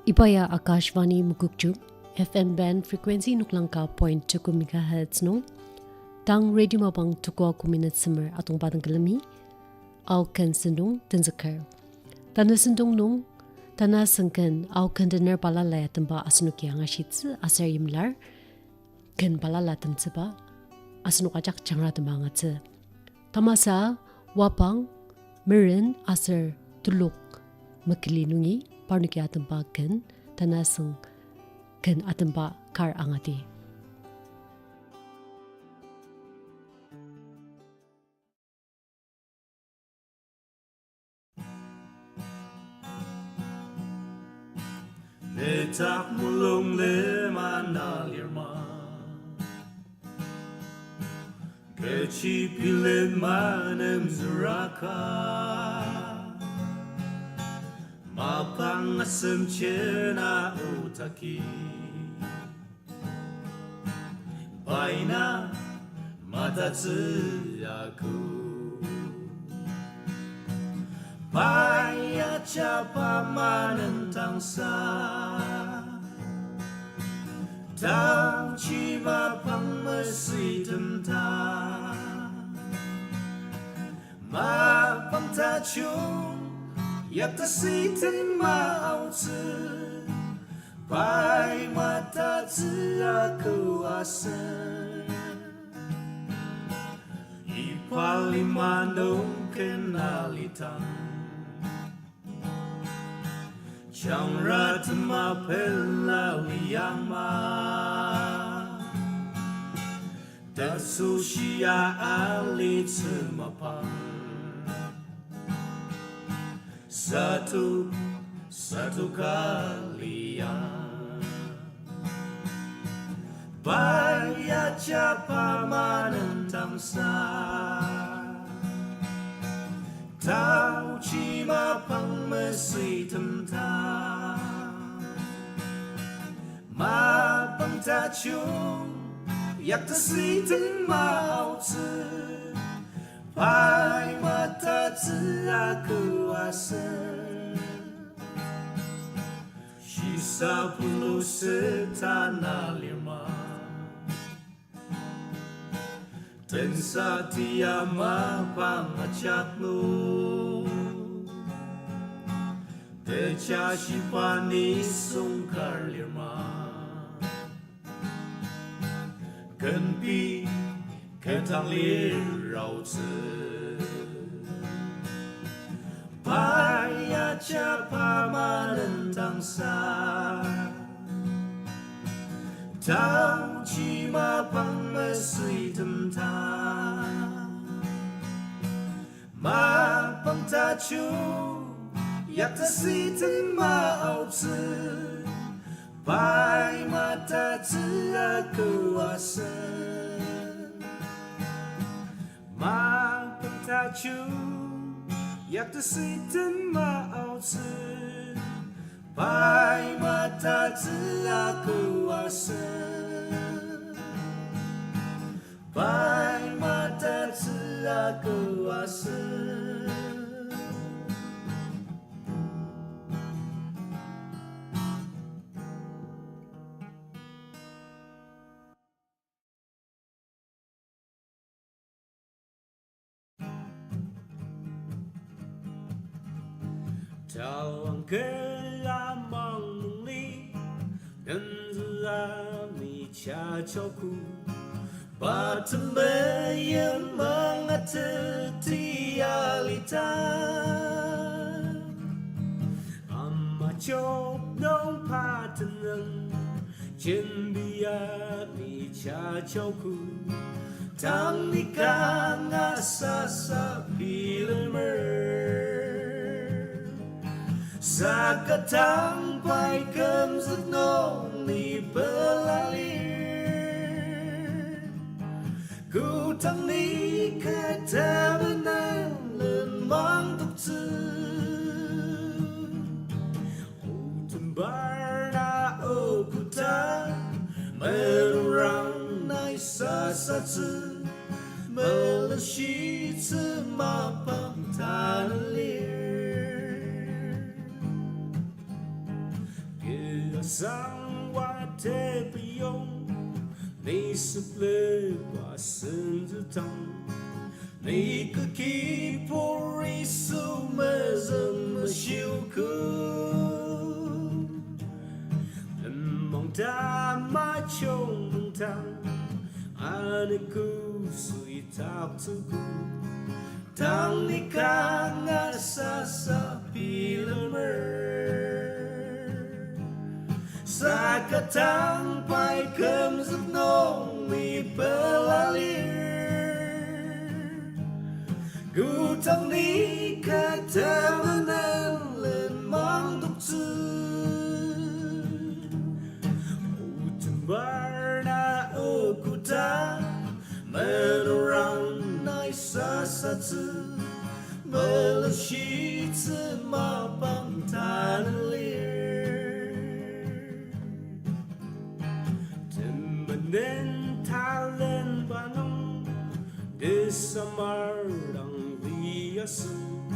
Iba Ya Akashvani Mukukchu FM band frequency nuklangka 0.2 MHz no tang radio Mapang tukwa kuminat summer atong batang kalami au kan sendung tenzakar Tanü sendung nung tana sengken au container palala temba asnuki Melenshitsü asar yimlar kan palala temseba asnuk ajak changra temba ngatse tamasa Wapang Meren asar tuluk Mekuli nungi parnuki atemba kan tanaseng kan atemba kar angati. Letak mulung lemana lirma Kecipilin manem zuraka Mapang asem cena utaki Baina Matatsü Ako Baya capa manentang sa Tau cima pang mesui tentang Mapang tachung Yak tasi ten mau tsu Bai Matatsü Ako asen Iba Lima nung kenalitang Changra tema pela liyama Tersusia ali Mapang Satu kalian Baya capa manentang sa Tau cima pang mesui tentang Mapang tachung Yak tasi ten mau tsu Pai Matatsü Ako asen Sisa puluh setana lima Dan satia Mapang acakmu Teca sipani sungkar lima Kenpi ketang lirau tse Baya capa manentang sa Tau cima pang mesui tentang Mapang tachung Yak tasi ten mau tsu Bai Matatsü Ako asen Mapang tachung Yak tasi ten mau tsu Bai Matatsü Ako asen Bai Matatsü Ako asen Tawang kelamang li Dan zami cha choku Batembayan mengateti alita Amma chok dong pateneng Chen biat ni cha choku Tang nikang asasa pilmer Sakatang pai kem zetnong ni pelalir Ku tang ni kata benang len mang tuk tsu O tembar na o kuta Merang nai Sasa Melenshitsü Mapang Tanü sang hoa thế bị yong ni sụp lê và sơn dư tăng ni cứ khi pori su mơ dần mơ siêu cứ mong ta mà trông thang anh cứ suy tháp thứ cứ thang ni ca ngã sa sa pilam sa cả thang bay cầm giấc nông mi belalir gu thang ni ca thang nên lên mang đục chữ Barna okuta Menorang nai Sasar Melenshitsü Mapang Tanü Timbanen talen banong Desamarang liyasun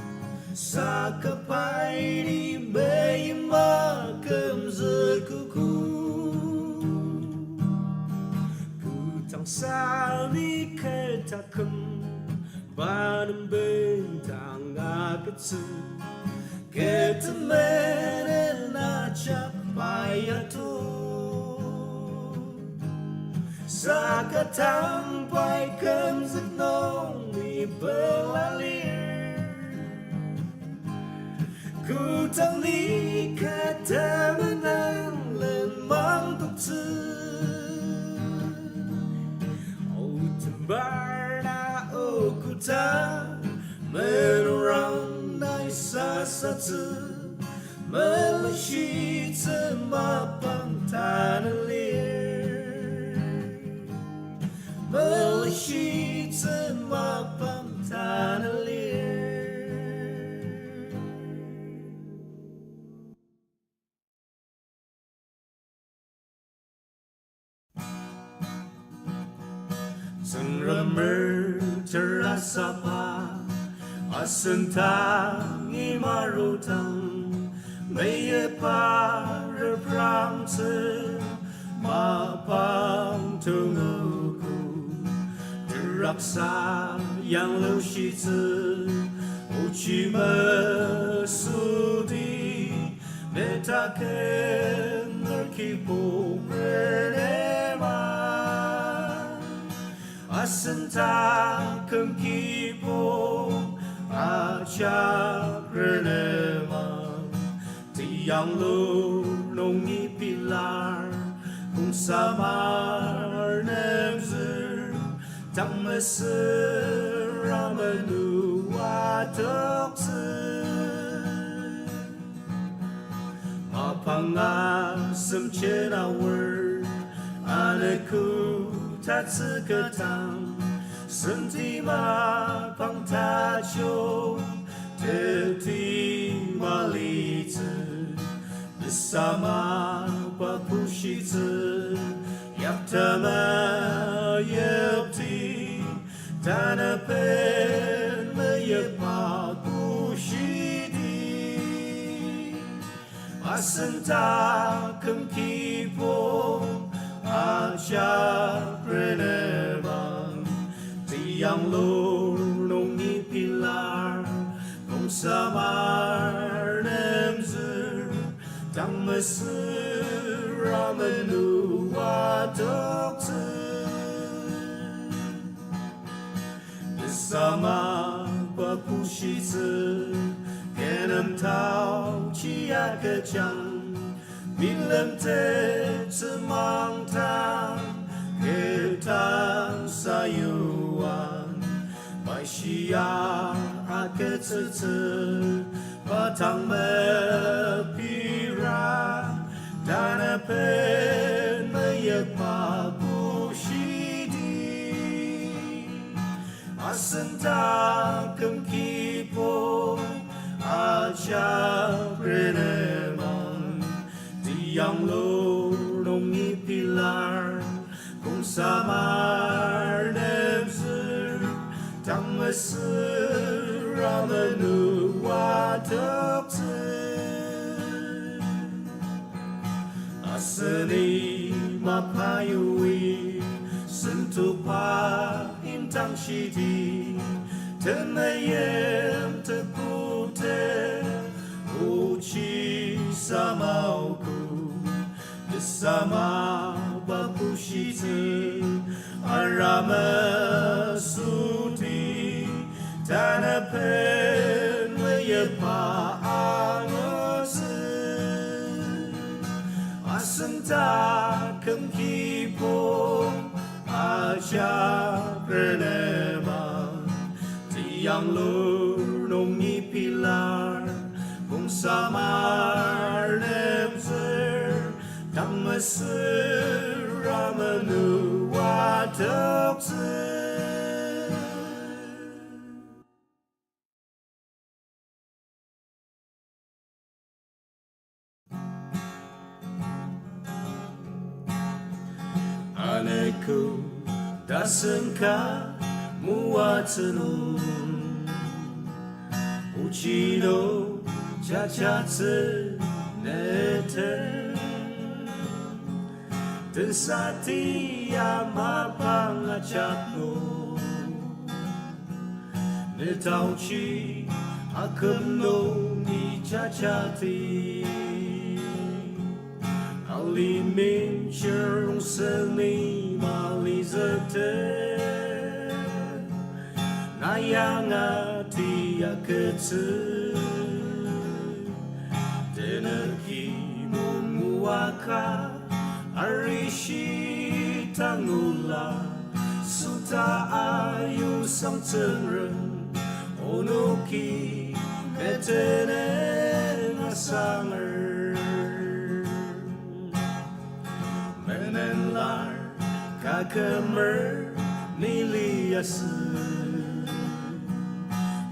Sakapai di Meyipa Bushidi Sa ni khe ta khum ba nam bên thang nga kết sự kết men na chap pai tu sa ka thang pai cơm giấc nông mi belalir ku thang ni khe ta men lên mang tục chữ Barna okuta Menorang nai Sasar Melenshitsü Mapang Tanü Melenshitsü Mapang Tanü Sang rammer terasa pa asentang imarutang Meyipa Bushidi Mapang tunguku Teraksa yang Melenshitsü uci mesudi metaken nerkipu Asenta kemkipo ajak renema tiang lu nongi pilar kung samar nemzer tang mesir ramanu watokser Mapang asem cenawar aneku Matatsü Ako Senti Mapang Tacho Teti Malitü Bersama Meipa Bushidi Yaptama Yapti Tanü Meipa Bushidi Asenta Kemkipo Ajak renebang tiang lu nongi pilar kung samar nemzer tang mesir ramenu watokser bersama Meipa Bushidi kenem tau chia kejang Melenshitsü mang tang ketang sayuan mai shia aketsu patang mepira dana pen Meyipa Bushidi asenta kemkipo ajak renema Yang lu nongi pilar kung samar nemzer tang mesir ramenu watokser Asani mapayui sentuh intang shidi temayem tepute uci samauku bersama Bushidi arama sudi tanah pen Meyipa Asenta kemkipo Ajanger Lima Tiang lur nongi pilar Kung samar nemzer Dang mesir ramanu wadokzer Aneku dasengka muatenu Uchino chachatse nete Tensati Mapang acapno Netauchi akamno ni chachati Alimin cherung seni malizete Nayangati aketsu Deneki mumuaka Arishi tangula Suta ayu sang tenren Onoki Nüng Asanger Menenlar kakemer niliası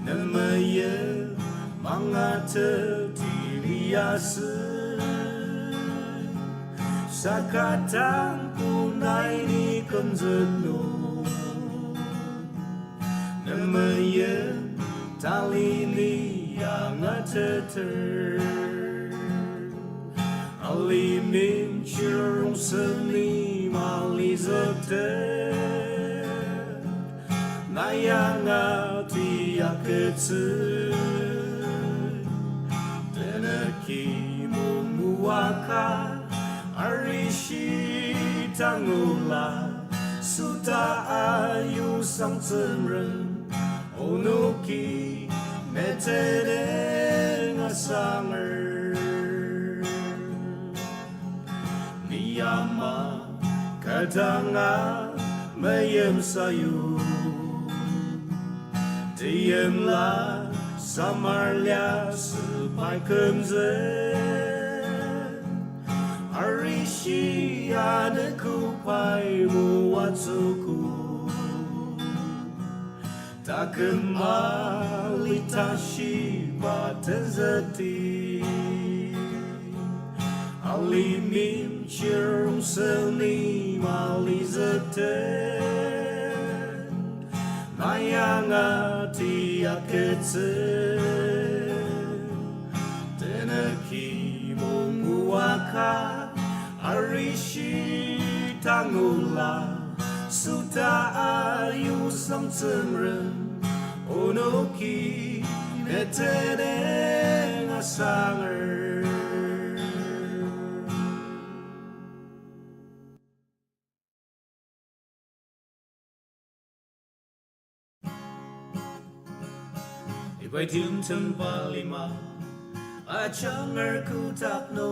Nemeye mangate tiliası Sakatan punai ni konzeno Nemeye tali ni yang ateter Alimin cherung seni malizete Nayangati aketsu Deneki mumuaka Arishi tangula Suta ayu sang tenren Onoki Nüng Asanger Niyama kadanga mayem sayu Diemlah samarlia sepai kemzen Arishi aneku pai muatsuku Tak kembali tashi batenzeti Alimin cherung seni malizete Nayangati aketsu Deneki mumuaka Arishi tangula Suta ayu sang tenren Onoki Nüng Asanger Iba Lima Ajanger kutakno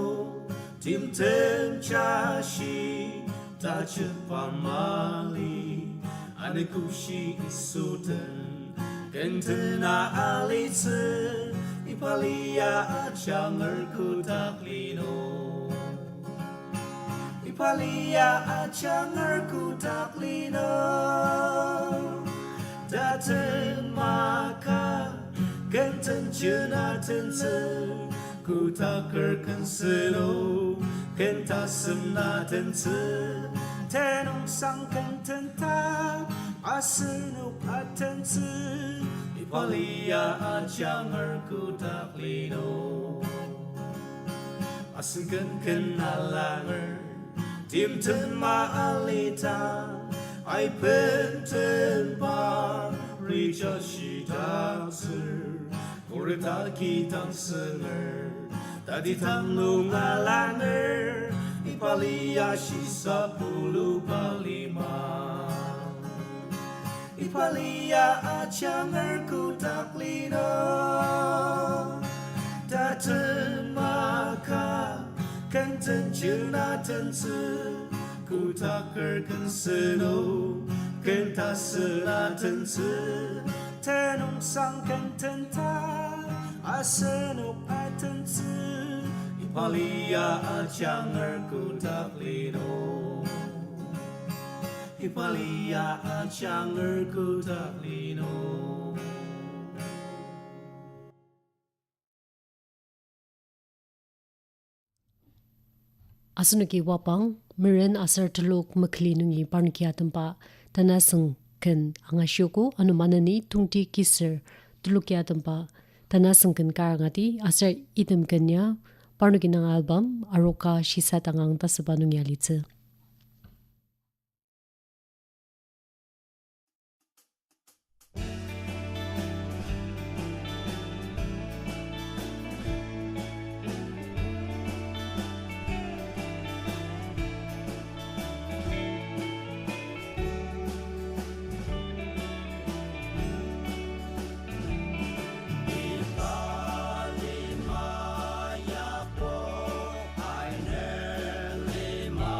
Timten chashi Tachepan mali Anekushi isuten Gentena alitse Iba Li Ya Ajanger kutaklino Iba Li Ya Ajanger kutaklino Daten maka Genten jena tense Kutakar kenseno Kentasem na tense Tenong sang kententa Asenuk atense Iba Li Ya Ajanger kutaklino xin cần alanger tiêm thân ma alita ai pen ten ba ri cho shi ta sir ore ta ki tang sener ta di tham nung alanger Iba Li Ya shi sa pulu palima Iba Li Ya Ajanger ku taklino ta thân maka kan thân chữ na thân sư ku ta cơ kan sư no kan ta sư na thân sư thân ông sang kan thân ta a sư no a thân sư Iba Li Ya Ajanger ku taklino Iba Li Ya Ajanger ku taklino Asunuki Wapang, Meren asar teluk Mekuli nungi parnikia tempa tanaseng ken angasyoko anumanani Tongti Kisür tulukia tempa tanaseng ken karangati asar item kenya parnukinang album aroka Sasa Tendangang tasabanung yalitse. Ainer Lima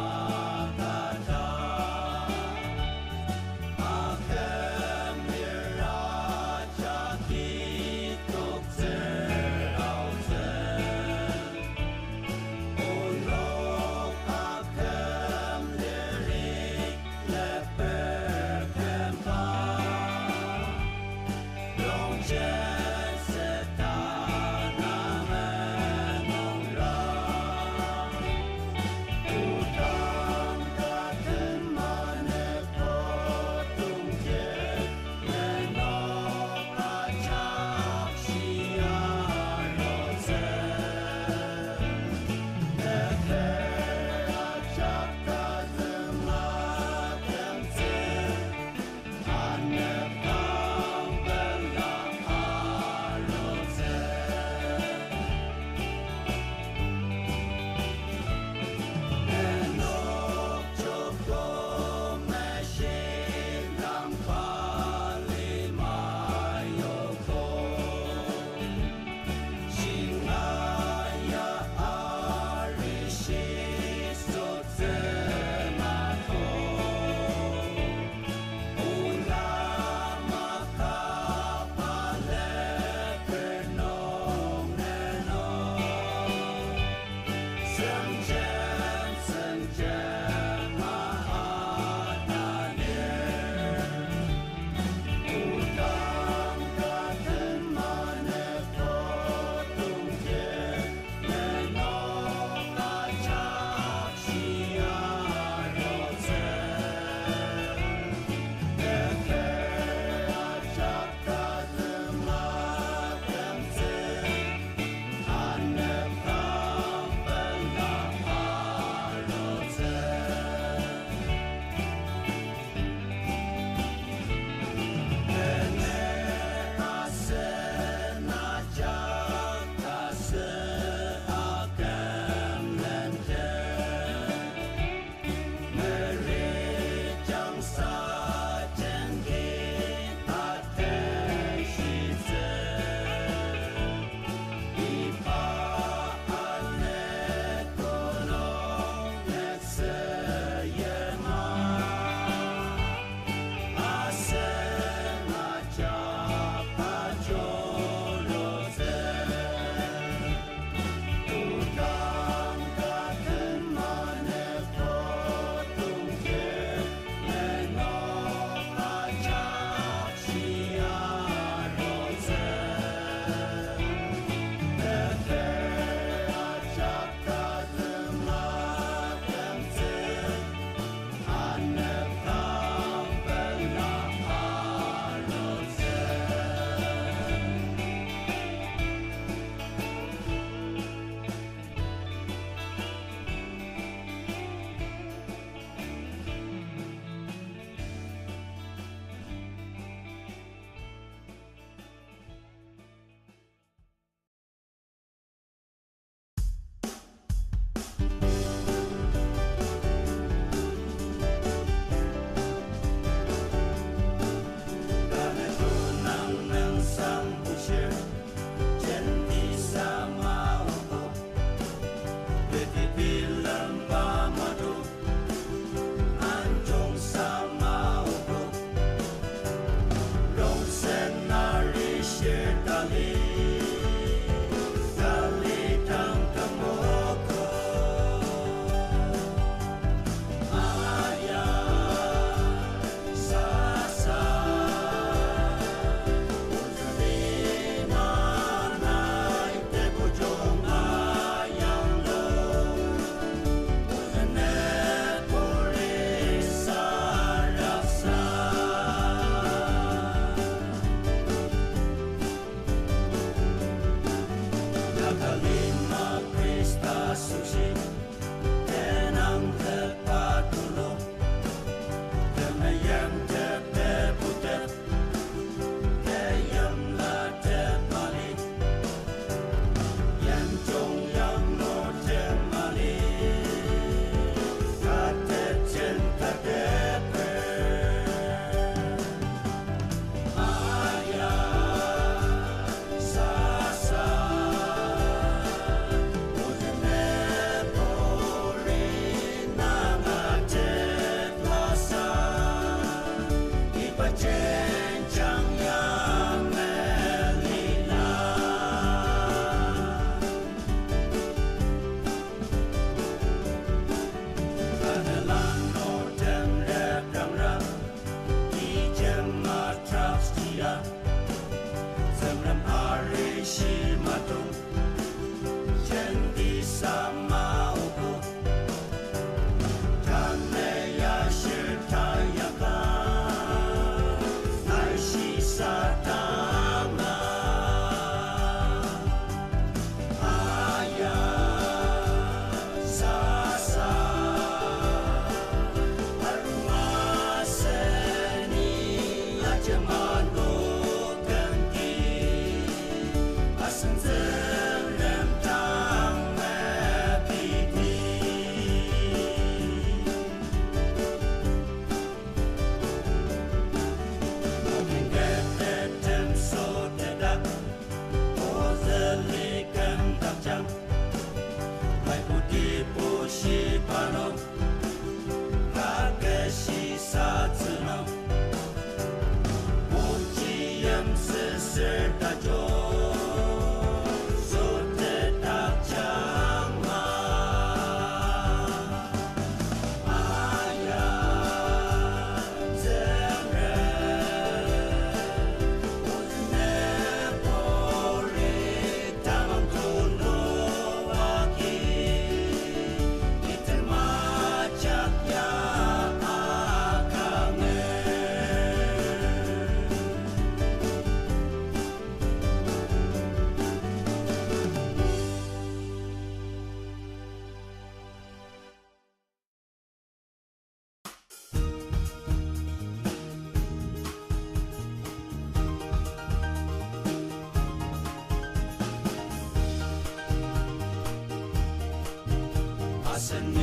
Khristan